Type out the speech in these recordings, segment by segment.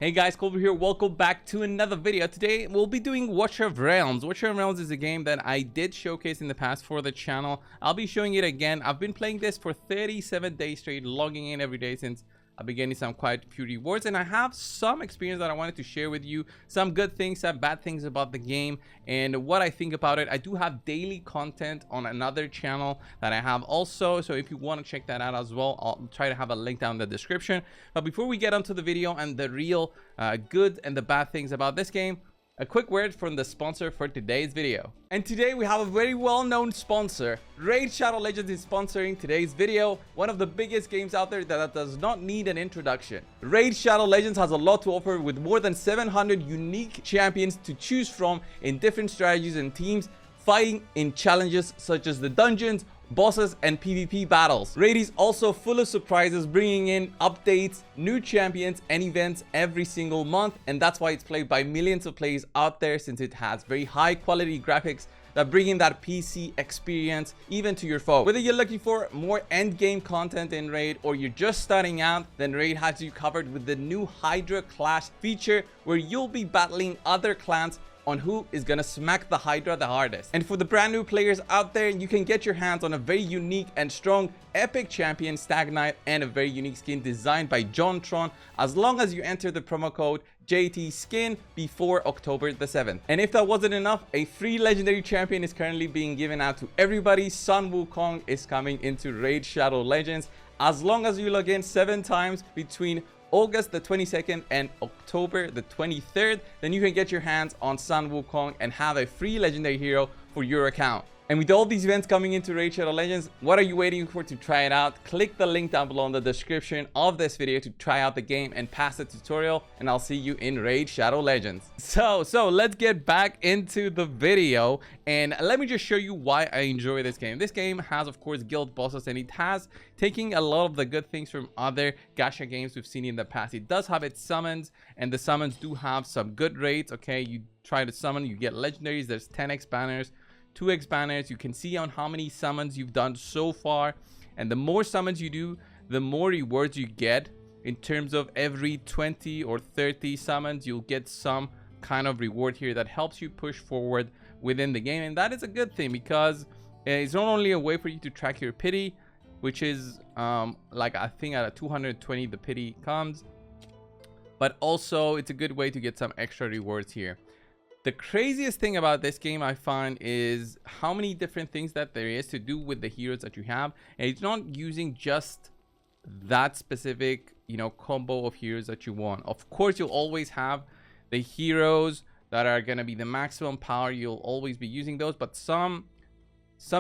Hey guys, Colby here. Welcome back to another video. Today we'll be doing Watcher of Realms. Watcher of Realms is a game that I did showcase in the past for the channel. I'll be showing it again. I've been playing this for 37 days straight, logging in every day since I've been getting some quite few rewards, and I have some experience that I wanted to share with you. Some good things, some bad things about the game, and what I think about it. I do have daily content on another channel that I have also, so if you want to check that out as well, I'll try to have a link down in the description. But before we get onto the video and the real good and the bad things about this game, a quick word from the sponsor for today's video. And today we have a very well-known sponsor. Raid Shadow Legends is sponsoring today's video, one of the biggest games out there that does not need an introduction. Raid Shadow Legends has a lot to offer with more than 700 unique champions to choose from in different strategies and teams, fighting in challenges such as the dungeons, bosses, and PvP battles. Raid is also full of surprises, bringing in updates, new champions, and events every single month, and that's why it's played by millions of players out there, since it has very high quality graphics that bring in that PC experience even to your phone. Whether you're looking for more end game content in Raid or you're just starting out, then Raid has you covered with the new Hydra clash feature, where you'll be battling other clans on who is gonna smack the Hydra the hardest. And for the brand new players out there, you can get your hands on a very unique and strong epic champion, Stag Knight, and a very unique skin designed by JonTron, as long as you enter the promo code JTSkin before October the 7th. And if that wasn't enough, a free legendary champion is currently being given out to everybody. Sun Wukong is coming into Raid Shadow Legends. As long as you log in 7 times between August the 22nd and October the 23rd, then you can get your hands on Sun Wukong and have a free legendary hero for your account. And with all these events coming into Raid Shadow Legends, what are you waiting for to try it out? Click the link down below in the description of this video to try out the game and pass the tutorial, and I'll see you in Raid Shadow Legends. So let's get back into the video, and let me just show you why I enjoy this game. This game has, of course, guild bosses, and it has taking a lot of the good things from other gacha games we've seen in the past. It does have its summons, and the summons do have some good rates. Okay, you try to summon, you get legendaries. There's 10x banners, 2x banners. You can see on how many summons you've done so far, and the more summons you do, the more rewards you get. In terms of every 20 or 30 summons, you'll get some kind of reward here that helps you push forward within the game, and that is a good thing, because it's not only a way for you to track your pity, which is like, I think at a 220 the pity comes, but also it's a good way to get some extra rewards here. The craziest thing about this game, I find, is how many different things that there is to do with the heroes that you have. And it's not using just that specific, combo of heroes that you want. Of course, you'll always have the heroes that are going to be the maximum power. You'll always be using those, but some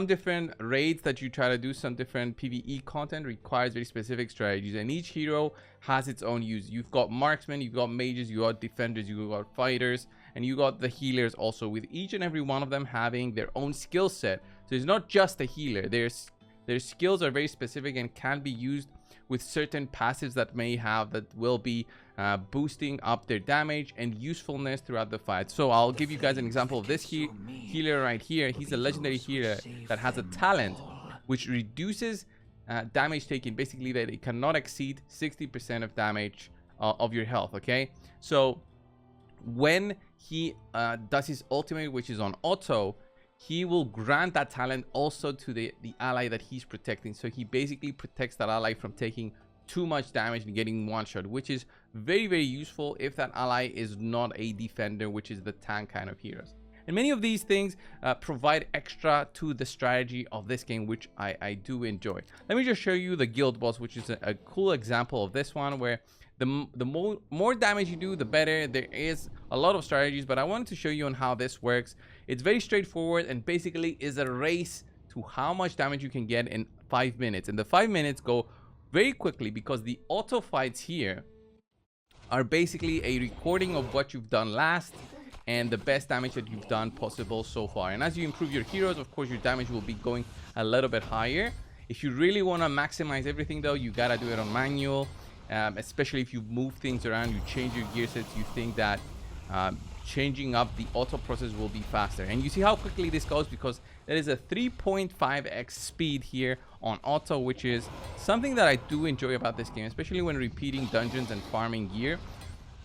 different raids that you try to do, some different PvE content requires very specific strategies, and each hero has its own use. You've got marksmen, you've got mages, you got defenders, you got fighters, and you got the healers also, with each and every one of them having their own skill set. So it's not just a healer. Their skills are very specific and can be used with certain passives that will be boosting up their damage and usefulness throughout the fight. So I'll give you guys an example of this healer right here. He's a legendary healer that has a talent which reduces damage taken, basically that it cannot exceed 60% of damage of your health. Okay, so when he does his ultimate, which is on auto, he will grant that talent also to the ally that he's protecting. So he basically protects that ally from taking too much damage and getting one shot, which is very, very useful if that ally is not a defender, which is the tank kind of heroes. And many of these things provide extra to the strategy of this game, which I do enjoy. Let me just show you the guild boss, which is a cool example of this one, where the more damage you do, the better. There is a lot of strategies, but I wanted to show you on how this works. It's very straightforward, and basically is a race to how much damage you can get in 5 minutes. And the 5 minutes go very quickly, because the auto fights here are basically a recording of what you've done last and the best damage that you've done possible so far. And as you improve your heroes, of course, your damage will be going a little bit higher. If you really want to maximize everything, though, you gotta do it on manual. Especially if you move things around, you change your gear sets, you think that changing up the auto process will be faster. And you see how quickly this goes, because there is a 3.5x speed here on auto, which is something that I do enjoy about this game, especially when repeating dungeons and farming gear.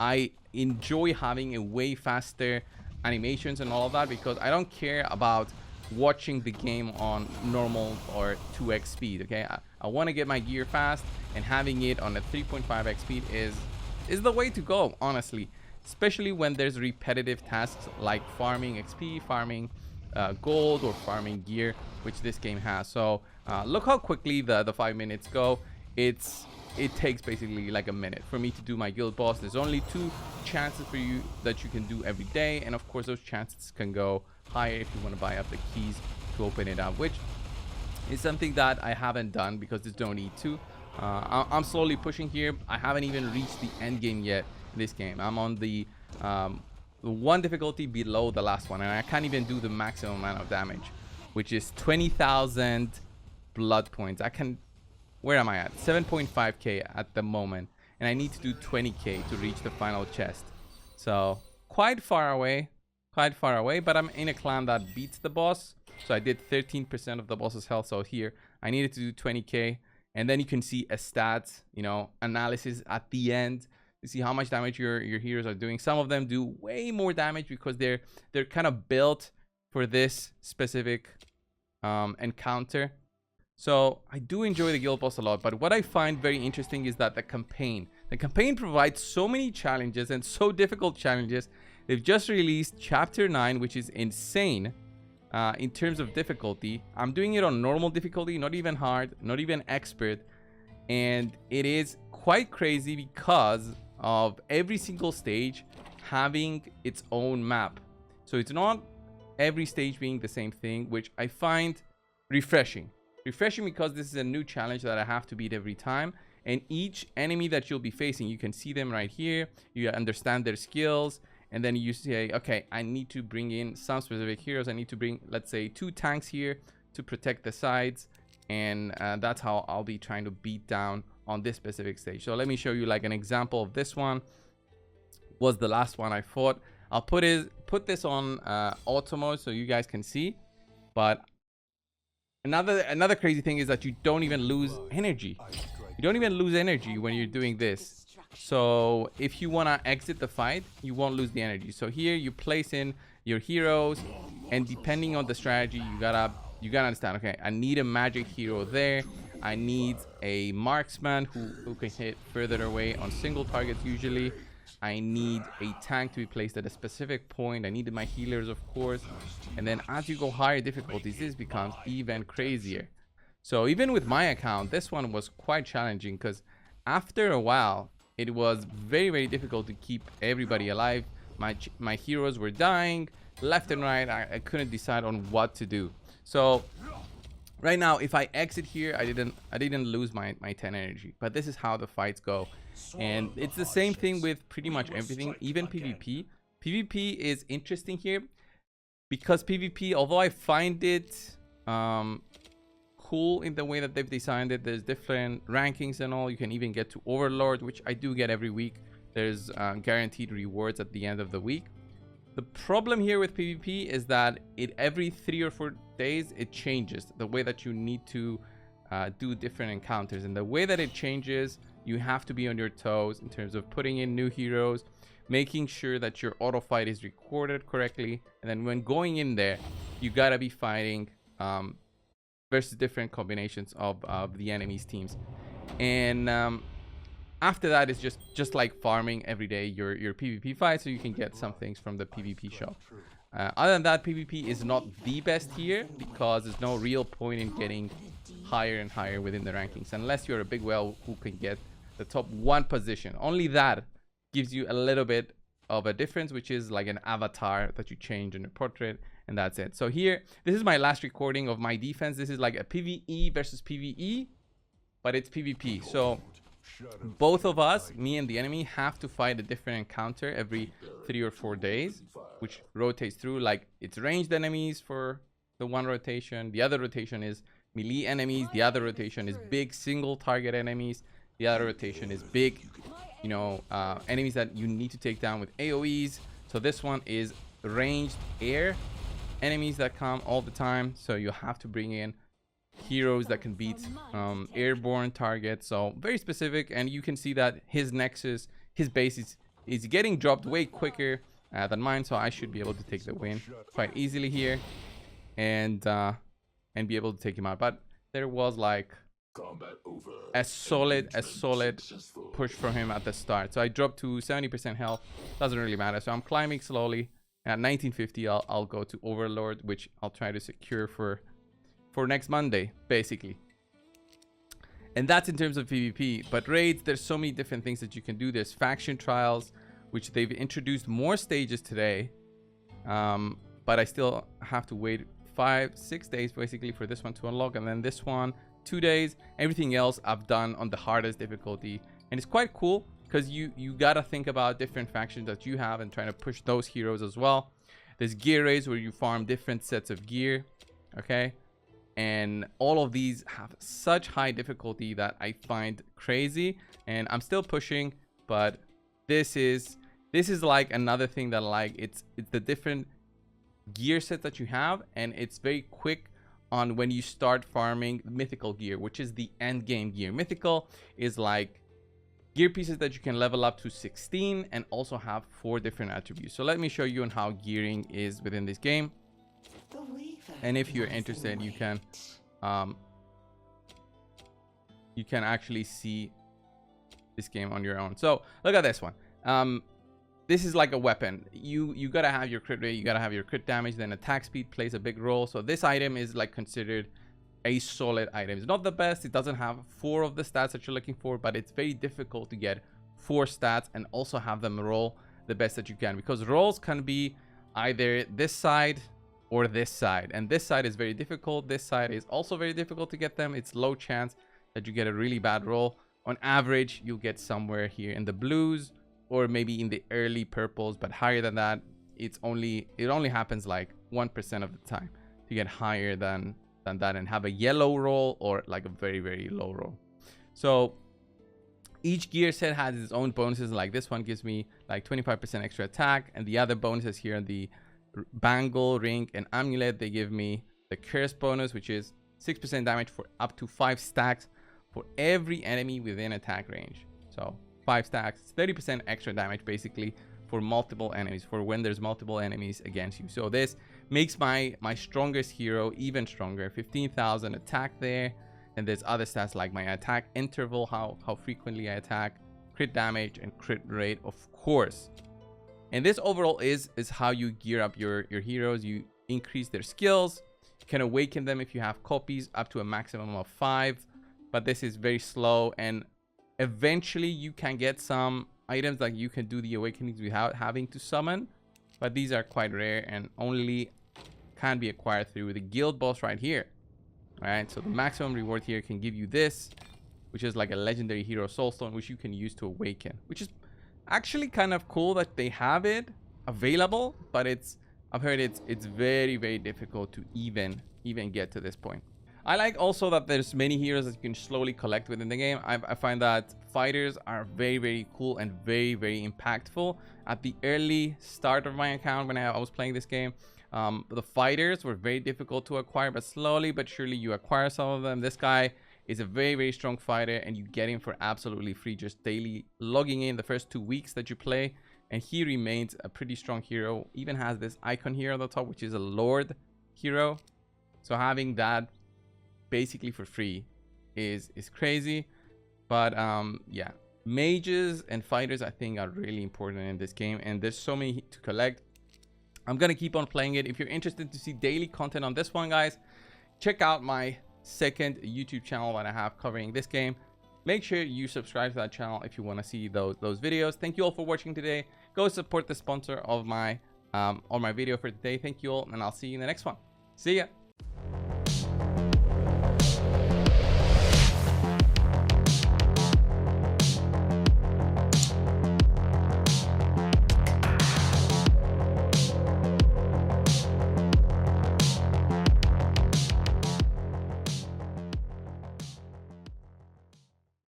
I enjoy having a way faster animations and all of that, because I don't care about watching the game on normal or 2x speed. Okay, I want to get my gear fast, and having it on a 3.5x speed is the way to go, honestly, especially when there's repetitive tasks like farming XP, farming gold, or farming gear, which this game has. So look how quickly the 5 minutes go. It takes basically like a minute for me to do my guild boss. There's only 2 chances for you that you can do every day, and of course those chances can go higher if you want to buy up the keys to open it up, which is something that I haven't done because there's no need to. I'm slowly pushing here. I haven't even reached the end game yet in this game. I'm on the one difficulty below the last one, and I can't even do the maximum amount of damage, which is 20,000 blood points. Where am I at? 7.5k at the moment, and I need to do 20k to reach the final chest. So quite far away, but I'm in a clan that beats the boss. So I did 13% of the boss's health. So here I needed to do 20k, and then you can see a stats, analysis at the end. You see how much damage your heroes are doing. Some of them do way more damage because they're kind of built for this specific encounter. So I do enjoy the guild boss a lot, but what I find very interesting is that the campaign provides so many challenges, and so difficult challenges. They've just released chapter 9, which is insane in terms of difficulty. I'm doing it on normal difficulty, not even hard, not even expert, and it is quite crazy because of every single stage having its own map. So it's not every stage being the same thing, which I find refreshing because this is a new challenge that I have to beat every time. And each enemy that you'll be facing, you can see them right here, you understand their skills, and then you say, okay, I need to bring in some specific heroes. I need to bring, let's say, 2 tanks here to protect the sides, and that's how I'll be trying to beat down on this specific stage. So let me show you like an example of this one. Was the last one I fought. I'll put this on auto mode so you guys can see. But another crazy thing is that you don't even lose energy. You don't even lose energy when you're doing this. So if you want to exit the fight, you won't lose the energy. So here you place in your heroes, and depending on the strategy, you gotta understand, okay, I need a magic hero there. I need a marksman who can hit further away on single targets usually. I need a tank to be placed at a specific point. I needed my healers, of course. And then as you go higher difficulties, this becomes even crazier. So even with my account, this one was quite challenging because after a while, it was very, very difficult to keep everybody alive. My heroes were dying left and right. I couldn't decide on what to do. So right now, if I exit here, I didn't lose my 10 energy, but this is how the fights go. And it's the same thing with pretty much everything, even PvP. PvP is interesting here because PvP, although I find it cool in the way that they've designed it, there's different rankings and all. You can even get to Overlord, which I do get every week. There's guaranteed rewards at the end of the week. The problem here with PvP is that every 3 or 4 days it changes the way that you need to do different encounters, and the way that it changes, you have to be on your toes in terms of putting in new heroes, making sure that your auto fight is recorded correctly, and then when going in there, you gotta be fighting versus different combinations of the enemy's teams. And after that, it's just like farming every day your PvP fight, so you can get some things from the PvP shop. Other than that, PvP is not the best here because there's no real point in getting higher and higher within the rankings unless you're a big whale who can get the top 1 position. Only that gives you a little bit of a difference, which is like an avatar that you change in your portrait, and that's it. So here, this is my last recording of my defense. This is like a PvE versus PvE, but it's PvP. So both of us, me and the enemy, have to fight a different encounter every 3 or 4 days, which rotates through. Like, it's ranged enemies for the one rotation, the other rotation is melee enemies, the other rotation is big single target enemies, the other rotation is big, enemies that you need to take down with AoEs. So this one is ranged air enemies that come all the time, so you have to bring in heroes that can beat airborne targets. So very specific, and you can see that his nexus, his base is getting dropped way quicker than mine, so I should be able to take the win quite easily here, and be able to take him out. But there was like a solid push for him at the start, so I dropped to 70% health. Doesn't really matter, so I'm climbing slowly. At 1950 I'll go to Overlord, which I'll try to secure for next Monday basically. And that's in terms of PvP. But raids, there's so many different things that you can do. There's faction trials, which they've introduced more stages today, but I still have to wait 5-6 days basically for this one to unlock, and then this one 2 days. Everything else I've done on the hardest difficulty, and it's quite cool because you gotta think about different factions that you have and trying to push those heroes as well. There's gear raids where you farm different sets of gear, okay, and all of these have such high difficulty that I find crazy, and I'm still pushing. But this is like another thing that like it's the different gear set that you have, and it's very quick on when you start farming mythical gear, which is the end game gear. Mythical is like gear pieces that you can level up to 16 and also have 4 different attributes. So let me show you on how gearing is within this game, and if you're interested you can actually see this game on your own. So look at this one. This is like a weapon. You gotta have your crit rate, you gotta have your crit damage, then attack speed plays a big role. So this item is like considered a solid item. It's not the best, it doesn't have 4 of the stats that you're looking for, but it's very difficult to get 4 stats and also have them roll the best that you can, because rolls can be either this side or this side, and this side is very difficult. This side is also very difficult to get them. It's low chance that you get a really bad roll. On average you'll get somewhere here in the blues or maybe in the early purples, but higher than that it only happens like 1% of the time to get higher than that and have a yellow roll or like a very low roll. So each gear set has its own bonuses. Like this one gives me like 25% extra attack, and the other bonuses here, the bangle, ring, and amulet, they give me the curse bonus, which is 6% damage for up to 5 stacks for every enemy within attack range. So 5 stacks, 30% extra damage basically for multiple enemies, for when there's multiple enemies against you. So this makes my strongest hero even stronger. 15,000 attack there, and there's other stats like my attack interval, how frequently I attack, crit damage, and crit rate, of course. And this overall is how you gear up your heroes. You increase their skills, you can awaken them if you have copies up to a maximum of 5, but this is very slow, and eventually you can get some items like you can do the awakenings without having to summon, but these are quite rare and only can be acquired through the guild boss right here. All right, so the maximum reward here can give you this, which is like a legendary hero soulstone, which you can use to awaken, which is actually kind of cool that they have it available, but I've heard it's very difficult to even get to this point. I like also that there's many heroes that you can slowly collect within the game. I find that fighters are very cool and very impactful. At the early start of my account when I was playing this game, the fighters were very difficult to acquire, but slowly but surely you acquire some of them. This guy is a very strong fighter, and you get him for absolutely free, just daily logging in the first 2 weeks that you play, and he remains a pretty strong hero. Even has this icon here on the top, which is a Lord hero. So having that basically for free is crazy. But yeah, mages and fighters I think are really important in this game, and there's so many to collect. I'm gonna keep on playing it. If you're interested to see daily content on this one, guys, check out my second YouTube channel that I have covering this game. Make sure you subscribe to that channel if you want to see those videos. Thank you all for watching today. Go support the sponsor of my on my video for today. Thank you all, and I'll see you in the next one. See ya.